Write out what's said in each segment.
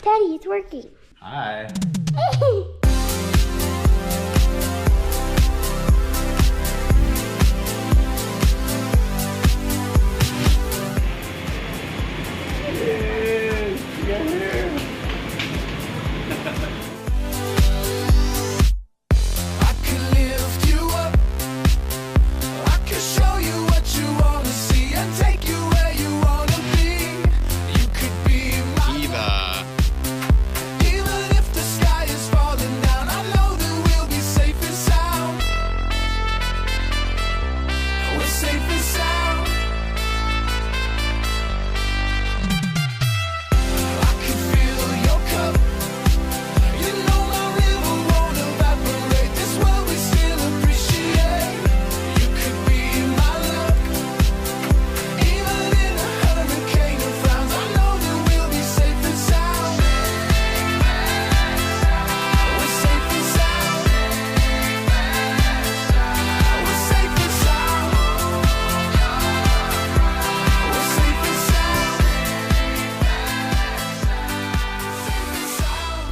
Daddy, it's working. Hi.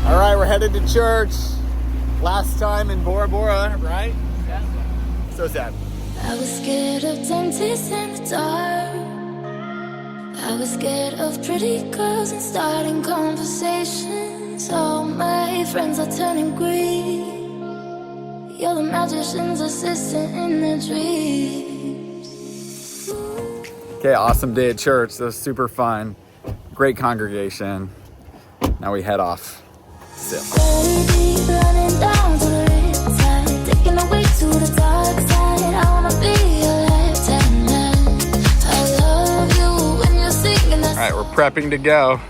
All right, we're headed to church. Last time in Bora Bora, right? Yeah. So sad. I was scared of dentists in the dark. I was scared of pretty girls and starting conversations. All my friends are turning green. You're the magician's assistant in the dreams. Okay, awesome day at church. That was super fun. Great congregation. Now we head off. Baby, running down to the riptide, taking away to the dark side. I wanna be your lieutenant. I love you when you're singing that. All right, we're prepping to go.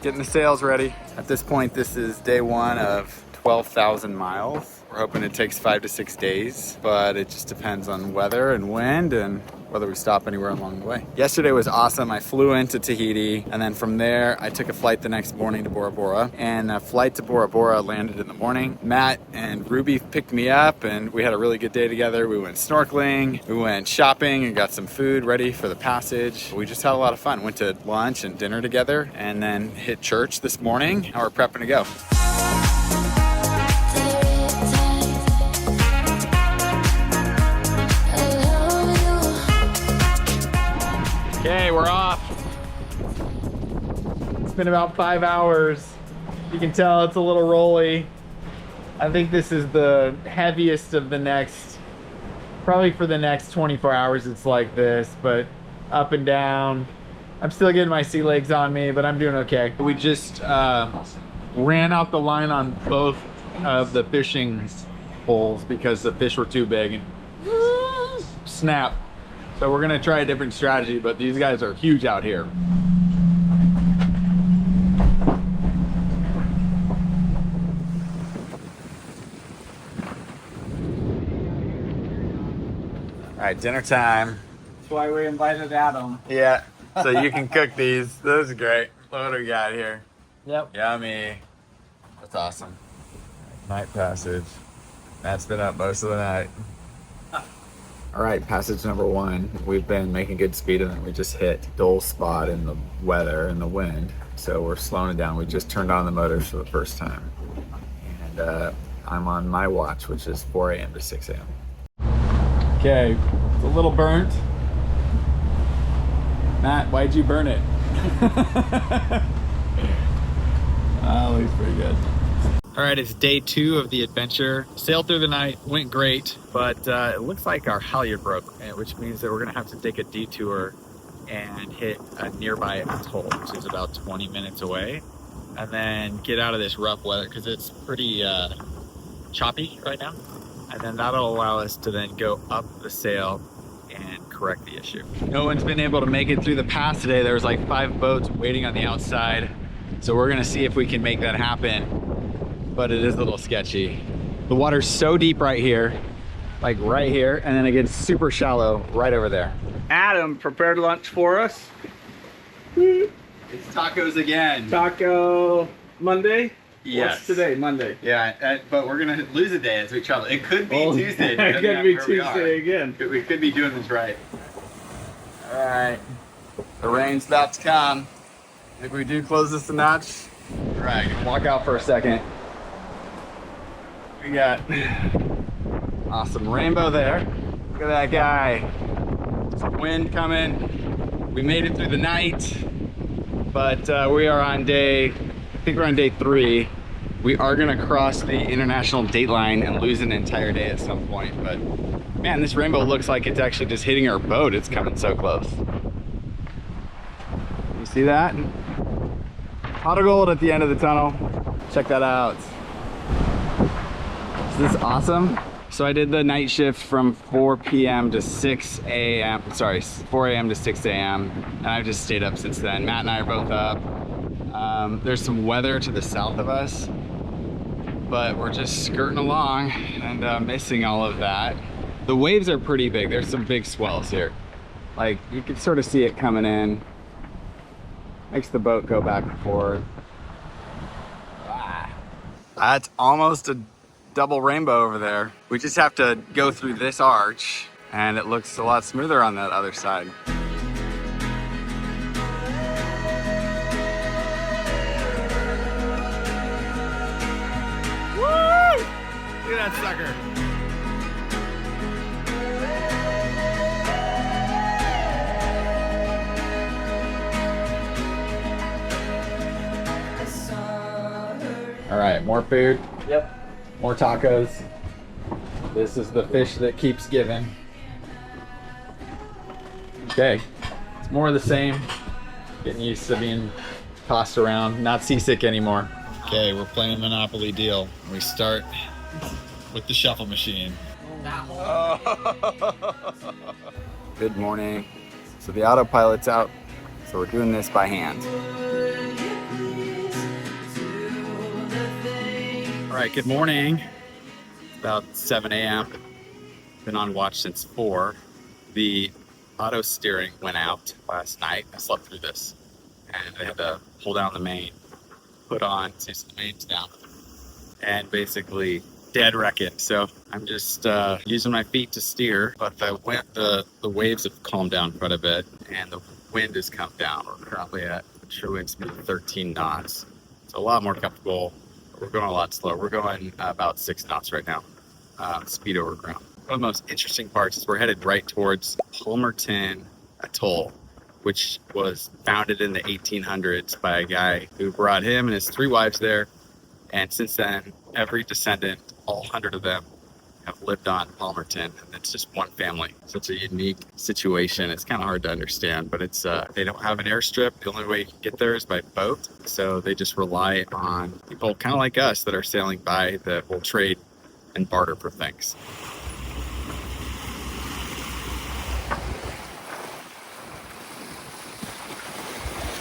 Getting the sails ready. At this point, this is day one of 12,000 miles. We're hoping it takes 5 to 6 days, but it just depends on weather and wind and whether we stop anywhere along the way. Yesterday was awesome. I flew into Tahiti, and then from there, I took a flight the next morning to Bora Bora, and the flight to Bora Bora landed in the morning. Matt and Ruby picked me up, and we had a really good day together. We went snorkeling, we went shopping, and got some food ready for the passage. We just had a lot of fun. Went to lunch and dinner together, and then hit church this morning. Now we're prepping to go. Okay, we're off. It's been about 5 hours. You can tell it's a little rolly. I think this is the heaviest of the next, probably for the next 24 hours it's like this, but up and down. I'm still getting my sea legs on me, but I'm doing okay. We just ran out the line on both of the fishing poles because the fish were too big. Snap. So we're gonna try a different strategy, but these guys are huge out here. All right, dinner time. That's why we invited Adam. Yeah, so you can cook these. Those are great. Look what we got here. Yep. Yummy. That's awesome. Night passage. Matt's been up most of the night. All right, passage number one. We've been making good speed, and then we just hit dull spot in the weather and the wind. So we're slowing it down. We just turned on the motors for the first time. And I'm on my watch, which is 4 a.m. to 6 a.m. Okay, it's a little burnt. Matt, why'd you burn it? Oh, he's pretty good. All right, it's day 2 of the adventure. Sailed through the night, went great, but it looks like our halyard broke, which means that we're gonna have to take a detour and hit a nearby atoll, which is about 20 minutes away, and then get out of this rough weather because it's pretty choppy right now. And then that'll allow us to then go up the sail and correct the issue. No one's been able to make it through the pass today. There was like 5 boats waiting on the outside. So we're gonna see if we can make that happen. But it is a little sketchy. The water's so deep right here, like right here, and then it gets super shallow right over there. Adam prepared lunch for us. It's tacos again. Taco Monday? Yes. What's today? Monday. Yeah, but we're gonna lose a day as we travel. It could be Tuesday. It could be Tuesday again. We could be doing this right. All right, the rain's about to come. If we do close this a notch, All right, gonna walk out for a second. We got awesome rainbow there. Look at that guy. Some wind coming. We made it through the night, but we are on day, I think we're on day 3. We are gonna cross the international date line and lose an entire day at some point, but man, this rainbow looks like it's actually just hitting our boat. It's coming so close. You see that? Pot of gold at the end of the tunnel. Check that out. Is this awesome? So I did the night shift from 4 p.m. to 6 a.m. Sorry, 4 a.m. to 6 a.m. And I've just stayed up since then. Matt and I are both up. There's some weather to the south of us, but we're just skirting along and missing all of that. The waves are pretty big. There's some big swells here. Like, you can sort of see it coming in. Makes the boat go back and forth. Ah. That's almost a double rainbow over there. We just have to go through this arch and it looks a lot smoother on that other side. Woo! Look at that sucker. All right, more food. Yep. More tacos. This is the fish that keeps giving. Okay, it's more of the same. Getting used to being tossed around, not seasick anymore. Okay, we're playing Monopoly deal. We start with the shuffle machine. Good morning. So the autopilot's out, so we're doing this by hand. All right, good morning. It's about 7 a.m. Been on watch since 4. The auto steering went out last night. I slept through this. And I had to pull down the main, put on, see the main's down, and basically dead wreck it. So I'm just using my feet to steer, but the waves have calmed down quite a bit, and the wind has come down. We're currently at true wind speed 13 knots. It's a lot more comfortable. We're going a lot slower. We're going about 6 knots right now, speed over ground. One of the most interesting parts is we're headed right towards Palmerton Atoll, which was founded in the 1800s by a guy who brought him and his 3 wives there. And since then, every descendant, all 100 of them, have lived on Palmerton, and it's just one family. Such a unique situation. It's kind of hard to understand, but it's they don't have an airstrip. The only way you can get there is by boat, so they just rely on people kind of like us that are sailing by that will trade and barter for things.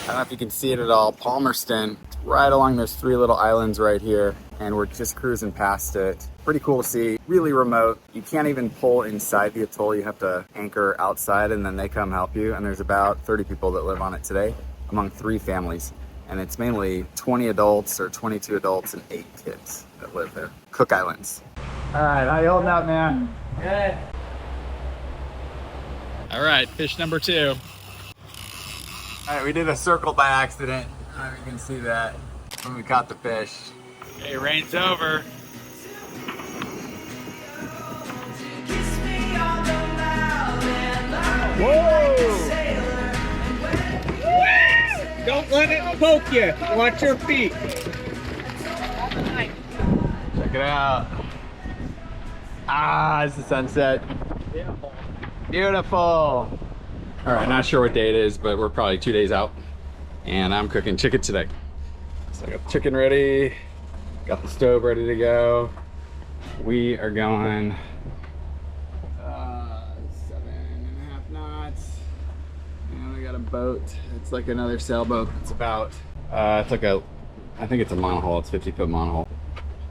I don't know if you can see it at all. Palmerston, it's right along those 3 little islands right here, and we're just cruising past it. Pretty cool to see, really remote. You can't even pull inside the atoll. You have to anchor outside and then they come help you. And there's about 30 people that live on it today among 3 families. And it's mainly 20 adults or 22 adults and 8 kids that live there. Cook Islands. All right, how you holding up, man? Good. All right, fish number 2. All right, we did a circle by accident. I don't know if you can see that when we caught the fish. Hey, rain's over. Whoa! Don't let it poke you. Watch your feet. Check it out. Ah, it's the sunset. Beautiful. Beautiful. All right, not sure what day it is, but we're probably 2 days out. And I'm cooking chicken today. So I got the chicken ready, got the stove ready to go. We are going 7.5 knots. And we got a boat. It's like another sailboat. It's about, it's like a, I think it's a monohull. It's 50-foot monohull.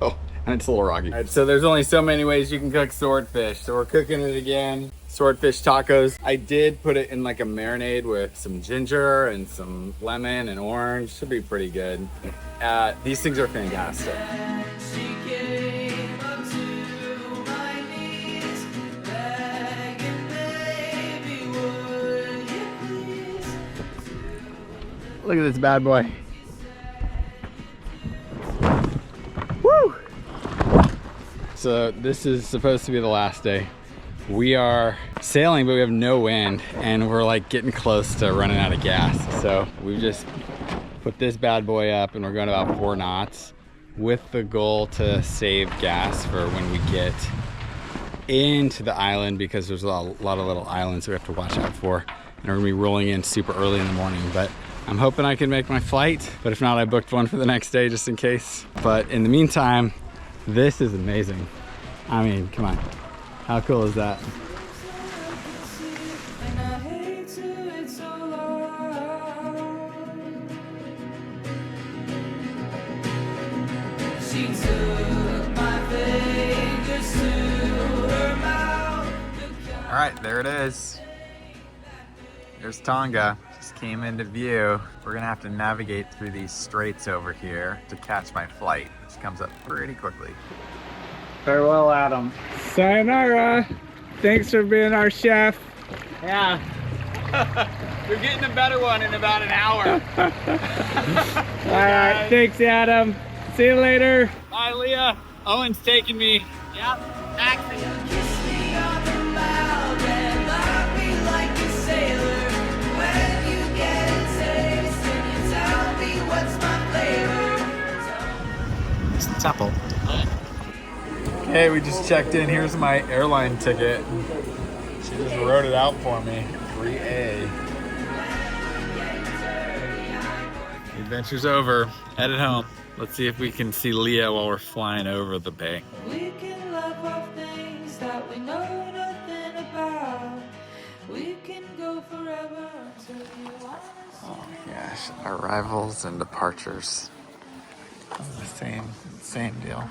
Oh, and it's a little rocky. All right, so there's only so many ways you can cook swordfish. So we're cooking it again. Swordfish tacos. I did put it in like a marinade with some ginger and some lemon and orange. Should be pretty good. These things are fantastic. Look at this bad boy. So this is supposed to be the last day. We are sailing, but we have no wind, and we're like getting close to running out of gas. So we've just put this bad boy up, and we're going about 4 knots with the goal to save gas for when we get into the island, because there's a lot of little islands we have to watch out for, and we're gonna be rolling in super early in the morning. But I'm hoping I can make my flight, but if not, I booked one for the next day just in case. But in the meantime, this is amazing. I mean, come on. How cool is that? All right, there it is. There's Tonga. Just came into view. We're gonna have to navigate through these straits over here to catch my flight, which comes up pretty quickly. Farewell, Adam. Sayonara. Thanks for being our chef. Yeah. You're getting a better one in about an hour. All right, thanks, Adam. See you later. Bye, Leah. Owen's taking me. Yep, taxi. Apple. Okay, we just checked in. Here's my airline ticket. She just wrote it out for me. 3A. The adventure's over. Headed home. Let's see if we can see Leah while we're flying over the bay. We can love of things that we know nothing about. We can go forever until you want us. Oh my gosh, arrivals and departures. The same deal.